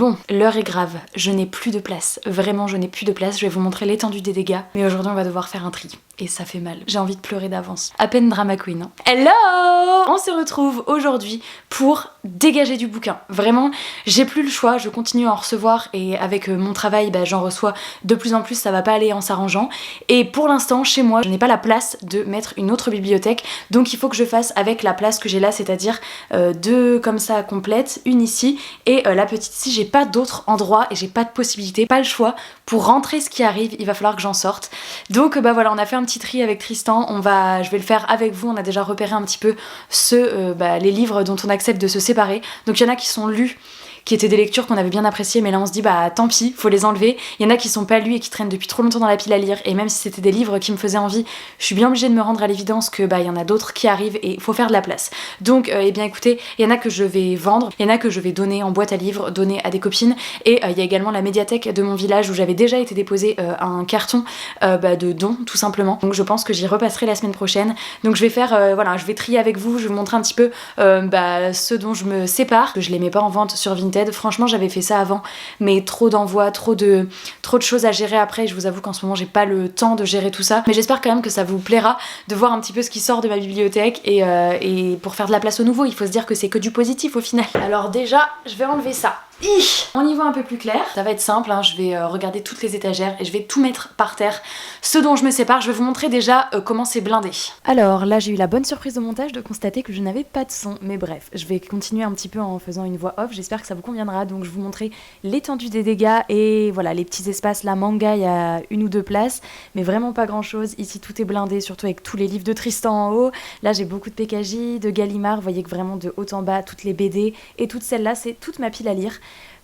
Bon, l'heure est grave, je n'ai plus de place. Vraiment, je n'ai plus de place, je vais vous montrer l'étendue des dégâts. Mais aujourd'hui, on va devoir faire un tri. Et ça fait mal. J'ai envie de pleurer d'avance. À peine drama queen. Hein. Hello! On se retrouve aujourd'hui pour dégager du bouquin. Vraiment, j'ai plus le choix, je continue à en recevoir et avec mon travail, j'en reçois de plus en plus, ça va pas aller en s'arrangeant. Et pour l'instant, chez moi, je n'ai pas la place de mettre une autre bibliothèque. Donc il faut que je fasse avec la place que j'ai là, c'est-à-dire deux comme ça complètes, une ici et la petite ici. J'ai pas d'autre endroit et j'ai pas de possibilité, pas le choix. Pour rentrer ce qui arrive, il va falloir que j'en sorte. Donc voilà, on a fait un petit tri avec Tristan, je vais le faire avec vous, on a déjà repéré un petit peu les livres dont on accepte de se séparer. Donc il y en a qui sont lus, qui étaient des lectures qu'on avait bien appréciées, mais là on se dit tant pis, faut les enlever. Il y en a qui sont pas lus et qui traînent depuis trop longtemps dans la pile à lire, et même si c'était des livres qui me faisaient envie, je suis bien obligée de me rendre à l'évidence que il y en a d'autres qui arrivent et il faut faire de la place. Donc eh bien écoutez, il y en a que je vais vendre, il y en a que je vais donner en boîte à livres, donner à des copines, et il y a également la médiathèque de mon village où j'avais déjà été déposer un carton de dons tout simplement. Donc je pense que j'y repasserai la semaine prochaine. Donc je vais faire je vais trier avec vous, je vais vous montrer un petit peu ceux dont je me sépare, que je les mets pas en vente sur Vinted. Franchement j'avais fait ça avant, mais trop d'envois, trop de choses à gérer après, je vous avoue qu'en ce moment j'ai pas le temps de gérer tout ça, mais j'espère quand même que ça vous plaira de voir un petit peu ce qui sort de ma bibliothèque et pour faire de la place au nouveau, il faut se dire que c'est que du positif au final. Alors déjà, je vais enlever ça. On y voit un peu plus clair, ça va être simple, hein. Je vais regarder toutes les étagères et je vais tout mettre par terre, ce dont je me sépare. Je vais vous montrer déjà comment c'est blindé. Alors là j'ai eu la bonne surprise au montage de constater que je n'avais pas de son, mais bref, je vais continuer un petit peu en faisant une voix off, j'espère que ça vous conviendra. Donc je vais vous montrer l'étendue des dégâts et voilà les petits espaces, la manga il y a une ou deux places, mais vraiment pas grand chose. Ici tout est blindé, surtout avec tous les livres de Tristan en haut. Là j'ai beaucoup de PKJ, de Gallimard, vous voyez que vraiment de haut en bas, toutes les BD et toutes celles-là c'est toute ma pile à lire.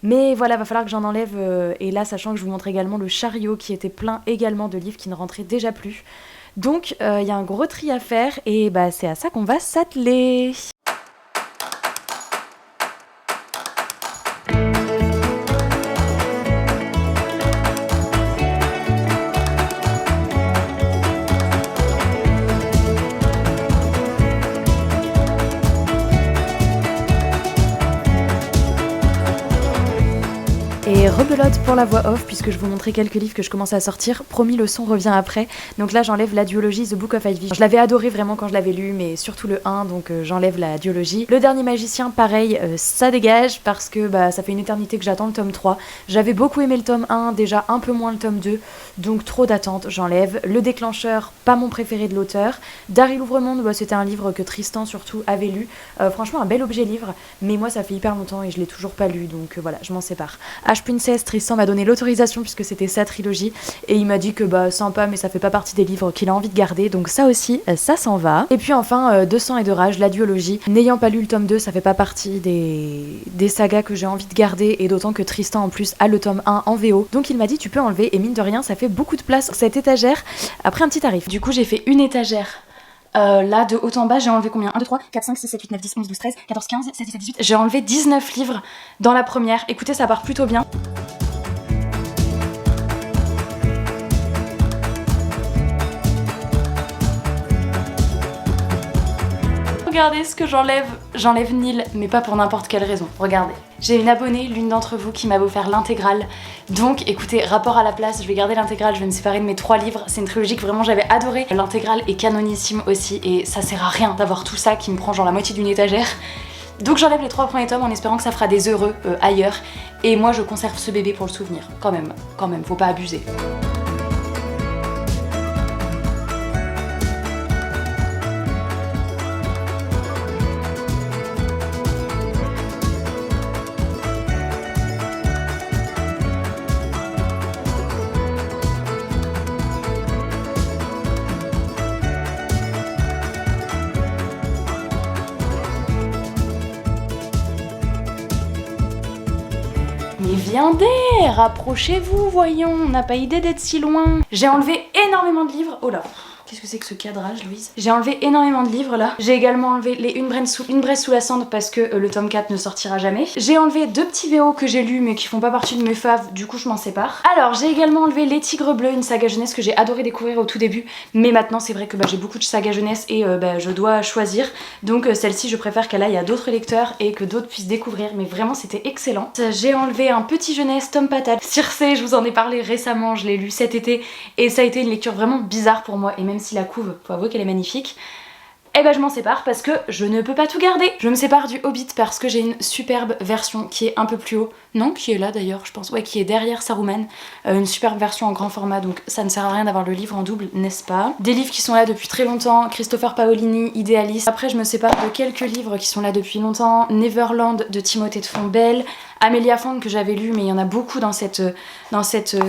Mais voilà, va falloir que j'en enlève, et là sachant que je vous montre également le chariot qui était plein également de livres qui ne rentraient déjà plus. Donc il y a un gros tri à faire et c'est à ça qu'on va s'atteler. Et rebelote pour la voix off puisque je vous montrais quelques livres que je commence à sortir. Promis, le son revient après. Donc là j'enlève la duologie The Book of Ivy. Je l'avais adoré vraiment quand je l'avais lu, mais surtout le 1, donc j'enlève la duologie. Le dernier magicien, pareil, ça dégage parce que ça fait une éternité que j'attends le tome 3. J'avais beaucoup aimé le tome 1, déjà un peu moins le tome 2, donc trop d'attente, j'enlève. Le déclencheur, pas mon préféré de l'auteur. Daryl Ouvremonde, c'était un livre que Tristan surtout avait lu. Franchement un bel objet livre, mais moi ça fait hyper longtemps et je l'ai toujours pas lu, donc voilà, je m'en sépare. Princess, Tristan m'a donné l'autorisation puisque c'était sa trilogie et il m'a dit que sympa mais ça fait pas partie des livres qu'il a envie de garder, donc ça aussi ça s'en va. Et puis enfin De sang et de rage, la duologie, n'ayant pas lu le tome 2, ça fait pas partie des sagas que j'ai envie de garder, et d'autant que Tristan en plus a le tome 1 en VO, donc il m'a dit tu peux enlever, et mine de rien ça fait beaucoup de place sur cette étagère après un petit tarif. Du coup j'ai fait une étagère. Là de haut en bas j'ai enlevé combien? 1, 2, 3, 4, 5, 6, 7, 8, 9, 10, 11, 12, 13, 14, 15, 16, 17, 18. J'ai enlevé 19 livres dans la première. Écoutez, ça part plutôt bien. Regardez ce que j'enlève. J'enlève Nil, mais pas pour n'importe quelle raison. Regardez. J'ai une abonnée, l'une d'entre vous, qui m'a offert l'intégrale. Donc écoutez, rapport à la place, je vais garder l'intégrale, je vais me séparer de mes 3 livres. C'est une trilogie que vraiment j'avais adorée. L'intégrale est canonissime aussi et ça sert à rien d'avoir tout ça qui me prend genre la moitié d'une étagère. Donc j'enlève les 3 premiers tomes en espérant que ça fera des heureux ailleurs. Et moi je conserve ce bébé pour le souvenir. Quand même, faut pas abuser. Mais viendez, rapprochez-vous, voyons, on n'a pas idée d'être si loin. J'ai enlevé énormément de livres, oh là, Qu'est-ce que c'est que ce cadrage, Louise? J'ai enlevé énormément de livres là. J'ai également enlevé les Une braise sous la cendre parce que le tome 4 ne sortira jamais. J'ai enlevé 2 petits VO que j'ai lus mais qui font pas partie de mes faves, du coup je m'en sépare. Alors j'ai également enlevé Les Tigres Bleus, une saga jeunesse que j'ai adoré découvrir au tout début, mais maintenant c'est vrai que j'ai beaucoup de sagas jeunesse et je dois choisir. Donc celle-ci je préfère qu'elle aille à d'autres lecteurs et que d'autres puissent découvrir, mais vraiment c'était excellent. J'ai enlevé Un Petit Jeunesse, Tom Patate. Circé, je vous en ai parlé récemment, je l'ai lu cet été et ça a été une lecture vraiment bizarre pour moi, et même si la couve, faut avouer qu'elle est magnifique, et je m'en sépare parce que je ne peux pas tout garder. Je me sépare du Hobbit parce que j'ai une superbe version qui est un peu plus haut. Non, qui est là d'ailleurs, je pense. Ouais, qui est derrière Saruman. Une superbe version en grand format, donc ça ne sert à rien d'avoir le livre en double, n'est-ce pas? Des livres qui sont là depuis très longtemps. Christopher Paolini, Idéaliste. Après, je me sépare de quelques livres qui sont là depuis longtemps. Neverland de Timothée de Fontbelle. Amélia Fond que j'avais lu, mais il y en a beaucoup dans cette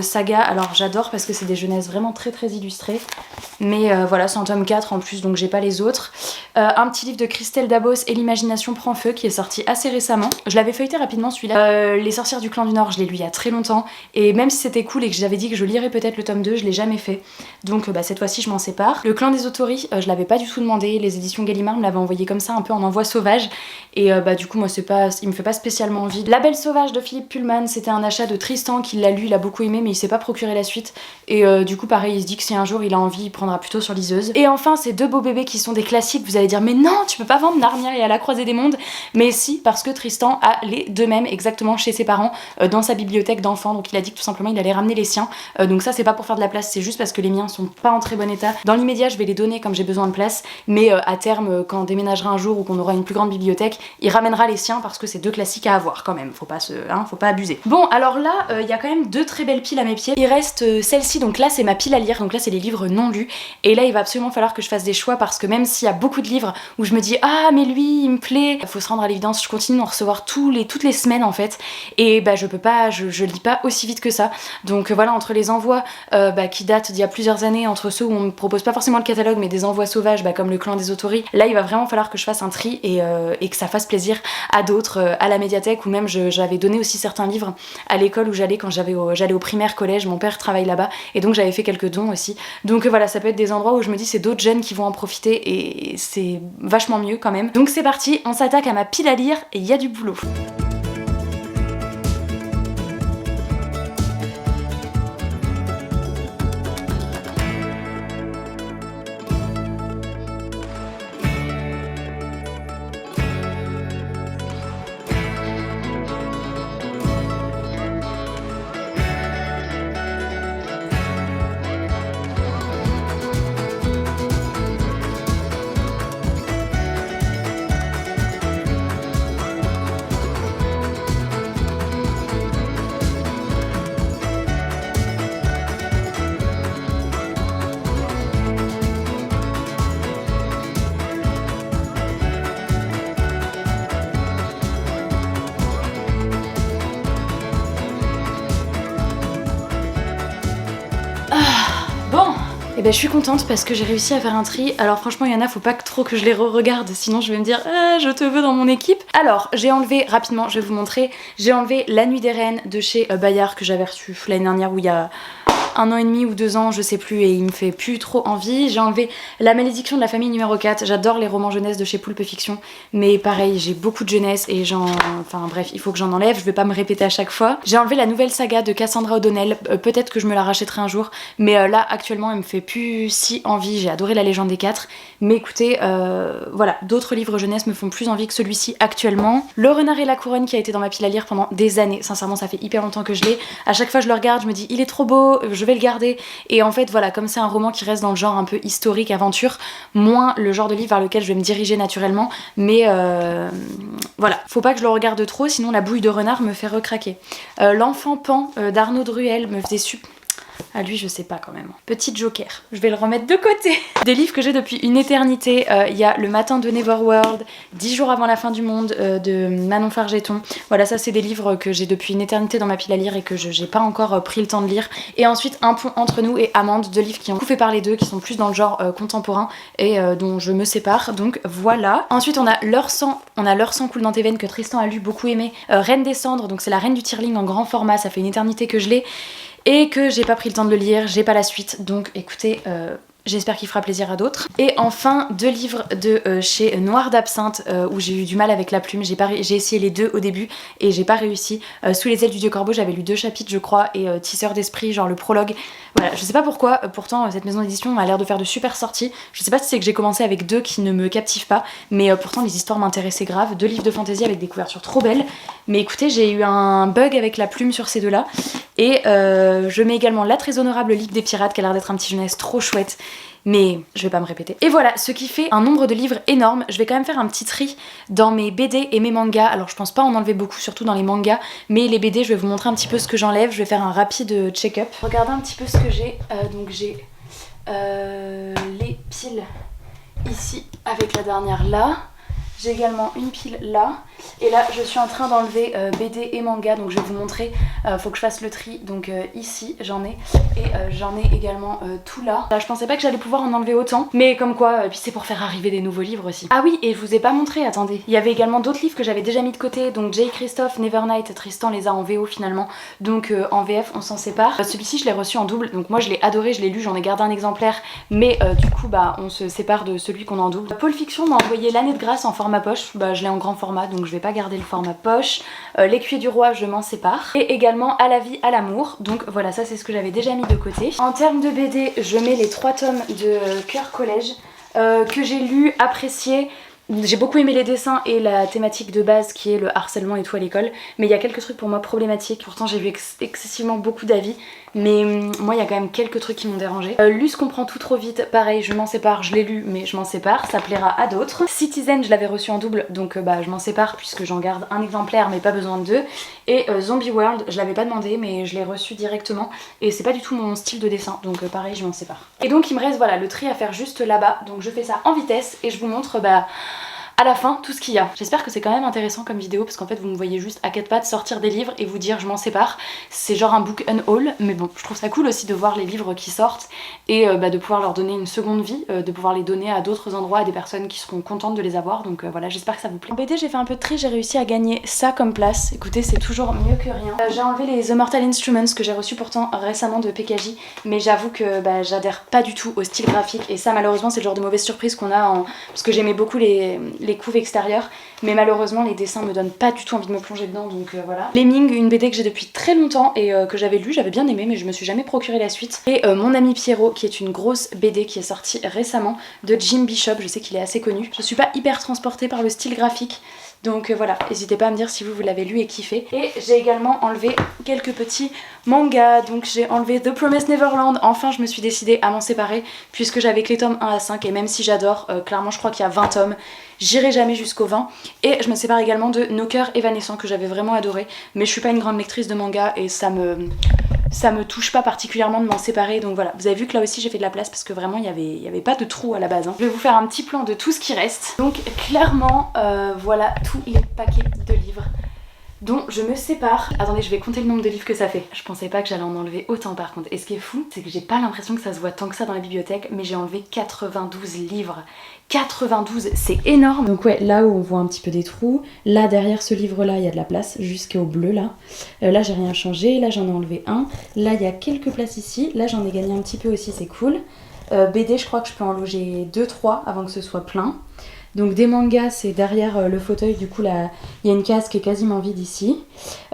saga. Alors j'adore parce que c'est des jeunesses vraiment très illustrées. Mais voilà, c'est en tome 4 en plus, donc j'ai pas les autres. Un petit livre de Christelle Dabos, Et l'imagination prend feu, qui est sorti assez récemment. Je l'avais feuilleté rapidement celui-là. Les sorcières du clan du Nord, je l'ai lu il y a très longtemps. Et même si c'était cool et que j'avais dit que je lirais peut-être le tome 2, je l'ai jamais fait. Donc cette fois-ci je m'en sépare. Le clan des Autori, je l'avais pas du tout demandé. Les éditions Gallimard me l'avaient envoyé comme ça, un peu en envoi sauvage. Et du coup moi il me fait pas spécialement envie. La Belle Sauvage de Philippe Pullman, c'était un achat de Tristan qui l'a lu, il a beaucoup aimé mais il s'est pas procuré la suite. Et du coup pareil, il se dit que si un jour il a envie, il prendra plutôt sur liseuse. Et enfin ces 2 beaux bébés qui sont des classiques, vous allez dire mais non, tu peux pas vendre Narnia et À la croisée des mondes. Mais si, parce que Tristan a les 2 mêmes exactement chez ses parents dans sa bibliothèque d'enfants, donc il a dit que tout simplement il allait ramener les siens. Donc ça c'est pas pour faire de la place, c'est juste parce que les miens sont pas en très bon état. Dans l'immédiat je vais les donner comme j'ai besoin de place, mais à terme quand on déménagera un jour ou qu'on aura une plus grande bibliothèque, il ramènera les siens parce que c'est 2 classiques à avoir quand même, faut pas abuser. Bon alors là il y a quand même 2 très belles piles à mes pieds. Il reste celle-ci, donc là c'est ma pile à lire, donc là c'est les livres non lus, et là il va absolument falloir que je fasse des choix parce que même s'il y a beaucoup de livres où je me dis ah mais lui il me plaît, faut se rendre à l'évidence, je continue d'en recevoir toutes les semaines en fait, et je peux pas, je lis pas aussi vite que ça. Donc voilà, entre les envois qui datent d'il y a plusieurs années, entre ceux où on me propose pas forcément le catalogue mais des envois sauvages comme le clan des Autori, là il va vraiment falloir que je fasse un tri et que ça fasse plaisir à d'autres, à la médiathèque, ou même j'avais donné aussi certains livres à l'école où j'allais quand j'allais au primaire collège, mon père travaille là-bas et donc j'avais fait quelques dons aussi. Donc voilà, ça peut être des endroits où je me dis c'est d'autres jeunes qui vont en profiter et c'est vachement mieux quand même. Donc c'est parti, on s'attaque à ma pile à lire et il y a du boulot. Et je suis contente parce que j'ai réussi à faire un tri. Alors franchement il y en a, faut pas trop que je les re-regarde, sinon je vais me dire ah, je te veux dans mon équipe. Alors j'ai enlevé, rapidement je vais vous montrer, j'ai enlevé La Nuit des Reines de chez Bayard que j'avais reçu l'année dernière, où il y a 1 an et demi ou 2 ans, je sais plus, et il me fait plus trop envie. J'ai enlevé La Malédiction de la famille numéro 4, j'adore les romans jeunesse de chez Poulpe Fiction, mais pareil, j'ai beaucoup de jeunesse et enfin bref, il faut que j'en enlève, je vais pas me répéter à chaque fois. J'ai enlevé la nouvelle saga de Cassandra O'Donnell, peut-être que je me la rachèterai un jour, mais là actuellement elle me fait plus si envie. J'ai adoré La Légende des 4, mais écoutez, voilà, d'autres livres jeunesse me font plus envie que celui-ci actuellement. Le Renard et la Couronne qui a été dans ma pile à lire pendant des années, sincèrement ça fait hyper longtemps que je l'ai. À chaque fois je le regarde, je me dis il est trop beau, je vais le garder, et en fait voilà, comme c'est un roman qui reste dans le genre un peu historique, aventure, moins le genre de livre vers lequel je vais me diriger naturellement, mais voilà, faut pas que je le regarde trop sinon la bouille de renard me fait recraquer. L'Enfant Pan d'Arnaud Druel me faisait Ah lui je sais pas quand même. Petit Joker, je vais le remettre de côté. Des livres que j'ai depuis une éternité, il y a Le Matin de Neverworld, 10 jours avant la fin du monde de Manon Fargeton. Voilà, ça c'est des livres que j'ai depuis une éternité dans ma pile à lire et que j'ai pas encore pris le temps de lire. Et ensuite Un pont entre nous et Amande, 2 livres qui ont beaucoup fait parler d'eux, qui sont plus dans le genre contemporain et dont je me sépare, donc voilà. Ensuite on a Leur sang coule dans tes veines que Tristan a lu, beaucoup aimé. Reine des cendres, donc c'est la Reine du Tirling en grand format, ça fait une éternité que je l'ai et que j'ai pas pris le temps de le lire, j'ai pas la suite, donc écoutez, J'espère qu'il fera plaisir à d'autres. Et enfin 2 livres de chez Noir d'Absinthe où j'ai eu du mal avec la plume. J'ai essayé les 2 au début et j'ai pas réussi. Sous les ailes du Dieu Corbeau, j'avais lu 2 chapitres je crois, et Tisseur d'esprit, genre le prologue. Voilà, je sais pas pourquoi, pourtant cette maison d'édition a l'air de faire de super sorties. Je sais pas si c'est que j'ai commencé avec 2 qui ne me captivent pas, mais pourtant les histoires m'intéressaient grave. 2 livres de fantasy avec des couvertures trop belles. Mais écoutez, j'ai eu un bug avec la plume sur ces 2 là. Et je mets également La Très Honorable Ligue des Pirates qui a l'air d'être un petit jeunesse trop chouette. Mais je vais pas me répéter. Et voilà, ce qui fait un nombre de livres énorme. Je vais quand même faire un petit tri dans mes BD et mes mangas. Alors je pense pas en enlever beaucoup, surtout dans les mangas. Mais les BD, je vais vous montrer un petit peu ce que j'enlève. Je vais faire un rapide check-up. Regardez un petit peu ce que j'ai. Donc j'ai les piles ici avec la dernière là. J'ai également une pile là. Et là, je suis en train d'enlever BD et manga. Donc je vais vous montrer. Faut que je fasse le tri. Donc ici, j'en ai. Et j'en ai également tout là. Là. Je pensais pas que j'allais pouvoir en enlever autant. Mais comme quoi, puis c'est pour faire arriver des nouveaux livres aussi. Ah oui, et je vous ai pas montré, attendez. Il y avait également d'autres livres que j'avais déjà mis de côté. Donc J. Christophe, Nevernight, Tristan les a en VO finalement. Donc en VF, on s'en sépare. Celui-ci, je l'ai reçu en double. Donc moi, je l'ai adoré, je l'ai lu, j'en ai gardé un exemplaire. Mais du coup, bah, on se sépare de celui qu'on a en double. Pôle Fiction m'a envoyé L'Année de Grâce en format poche. Bah, je l'ai en grand format, donc je vais pas garder le format poche. L'écuyer du roi, je m'en sépare. Et également À la vie, à l'amour. Donc voilà, ça c'est ce que j'avais déjà mis de côté. En termes de BD, je mets les 3 tomes de Cœur Collège que j'ai lu, apprécié. J'ai beaucoup aimé les dessins et la thématique de base qui est le harcèlement et tout à l'école, mais il y a quelques trucs pour moi problématiques. Pourtant j'ai vu excessivement beaucoup d'avis, mais moi il y a quand même quelques trucs qui m'ont dérangé. Luce comprend tout trop vite, pareil, je m'en sépare, je l'ai lu mais je m'en sépare, ça plaira à d'autres. Citizen, je l'avais reçu en double, donc bah je m'en sépare puisque j'en garde un exemplaire mais pas besoin de 2. Et Zombie World, je l'avais pas demandé mais je l'ai reçu directement et c'est pas du tout mon style de dessin, donc pareil, je m'en sépare. Et donc il me reste voilà le tri à faire juste là-bas, donc je fais ça en vitesse et je vous montre bah à la fin tout ce qu'il y a. J'espère que c'est quand même intéressant comme vidéo parce qu'en fait vous me voyez juste à 4 pattes sortir des livres et vous dire je m'en sépare. C'est genre un book unhaul, mais bon je trouve ça cool aussi de voir les livres qui sortent et bah, de pouvoir leur donner une seconde vie, de pouvoir les donner à d'autres endroits, à des personnes qui seront contentes de les avoir, donc voilà, j'espère que ça vous plaît. En BD j'ai fait un peu de tri, j'ai réussi à gagner ça comme place, écoutez c'est toujours mieux que rien. J'ai enlevé les The Mortal Instruments que j'ai reçu pourtant récemment de PKJ, mais j'avoue que bah, j'adhère pas du tout au style graphique et ça malheureusement c'est le genre de mauvaise surprise qu'on a parce que j'aimais beaucoup les couves extérieures, mais malheureusement les dessins me donnent pas du tout envie de me plonger dedans, donc voilà. Lemming, une BD que j'ai depuis très longtemps et que j'avais lu, j'avais bien aimé mais je me suis jamais procuré la suite. Et Mon ami Pierrot qui est une grosse BD qui est sortie récemment de Jim Bishop, je sais qu'il est assez connu. Je suis pas hyper transportée par le style graphique, donc voilà, n'hésitez pas à me dire si vous l'avez lu et kiffé. Et j'ai également enlevé quelques petits mangas, donc j'ai enlevé The Promised Neverland, enfin je me suis décidée à m'en séparer puisque j'avais que les tomes 1 à 5 et même si j'adore, clairement je crois qu'il y a 20 tomes, j'irai jamais jusqu'au 20. Et je me sépare également de Nos cœurs évanescents que j'avais vraiment adoré, mais je suis pas une grande lectrice de manga et ça me touche pas particulièrement de m'en séparer, donc voilà. Vous avez vu que là aussi j'ai fait de la place parce que vraiment il y avait pas de trou à la base, hein. Je vais vous faire un petit plan de tout ce qui reste. Donc clairement voilà tous les paquets de livres dont je me sépare. Attendez, je vais compter le nombre de livres que ça fait. Je pensais pas que j'allais en enlever autant par contre. Et ce qui est fou, c'est que j'ai pas l'impression que ça se voit tant que ça dans la bibliothèque, mais j'ai enlevé 92 livres. 92, c'est énorme. Donc ouais, là où on voit un petit peu des trous, là derrière ce livre là il y a de la place jusqu'au bleu là. Là j'ai rien changé, là j'en ai enlevé un. Là il y a quelques places ici, là j'en ai gagné un petit peu aussi, c'est cool. BD je crois que je peux en loger 2-3 avant que ce soit plein. Donc des mangas c'est derrière le fauteuil, du coup là il y a une case qui est quasiment vide ici.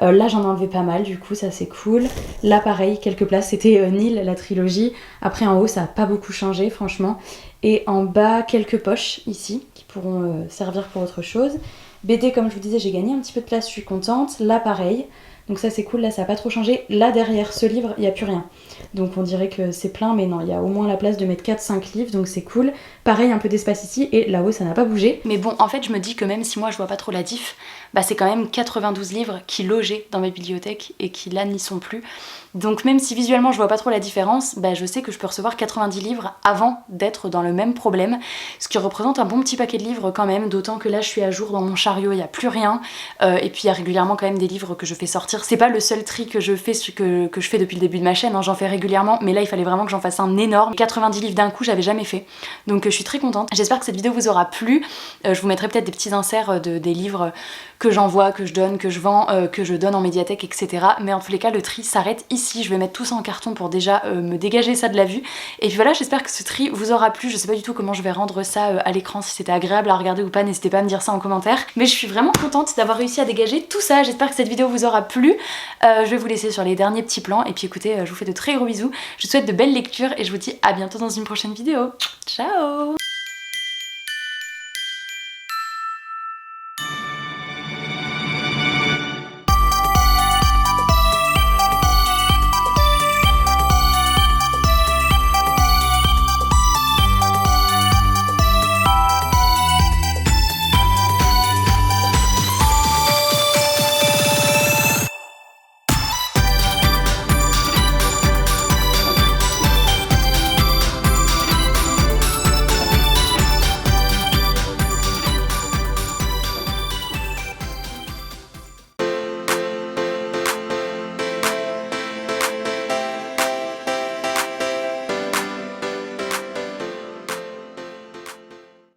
Là j'en ai enlevé pas mal, du coup ça c'est cool. Là pareil, quelques places, c'était Nil la trilogie. Après en haut ça a pas beaucoup changé franchement. Et en bas quelques poches ici qui pourront servir pour autre chose. BD comme je vous disais j'ai gagné un petit peu de place, je suis contente. Là pareil, donc ça c'est cool, là ça a pas trop changé. Là derrière ce livre il n'y a plus rien. Donc on dirait que c'est plein, mais non, il y a au moins la place de mettre 4-5 livres, donc c'est cool. Pareil, un peu d'espace ici, et là-haut ça n'a pas bougé. Mais bon, en fait je me dis que même si moi je vois pas trop la diff, bah c'est quand même 92 livres qui logeaient dans ma bibliothèque et qui là n'y sont plus. Donc même si visuellement je vois pas trop la différence, bah je sais que je peux recevoir 90 livres avant d'être dans le même problème, ce qui représente un bon petit paquet de livres quand même, d'autant que là je suis à jour dans mon chariot, il n'y a plus rien, et puis il y a régulièrement quand même des livres que je fais sortir mentir, c'est pas le seul tri que je fais que je fais depuis le début de ma chaîne, hein, j'en fais régulièrement, mais là il fallait vraiment que j'en fasse un énorme. 90 livres d'un coup, j'avais jamais fait. Donc je suis très contente. J'espère que cette vidéo vous aura plu. Je vous mettrai peut-être des petits inserts des livres que j'envoie, que je donne, que je vends, que je donne en médiathèque, etc. Mais en tous les cas, le tri s'arrête ici. Je vais mettre tout ça en carton pour déjà me dégager ça de la vue. Et puis voilà, j'espère que ce tri vous aura plu. Je sais pas du tout comment je vais rendre ça à l'écran, si c'était agréable à regarder ou pas. N'hésitez pas à me dire ça en commentaire. Mais je suis vraiment contente d'avoir réussi à dégager tout ça. J'espère que cette vidéo vous aura plu. Je vais vous laisser sur les derniers petits plans. Et puis écoutez, je vous fais de très gros bisous. Je vous souhaite de belles lectures et je vous dis à bientôt dans une prochaine vidéo. Ciao!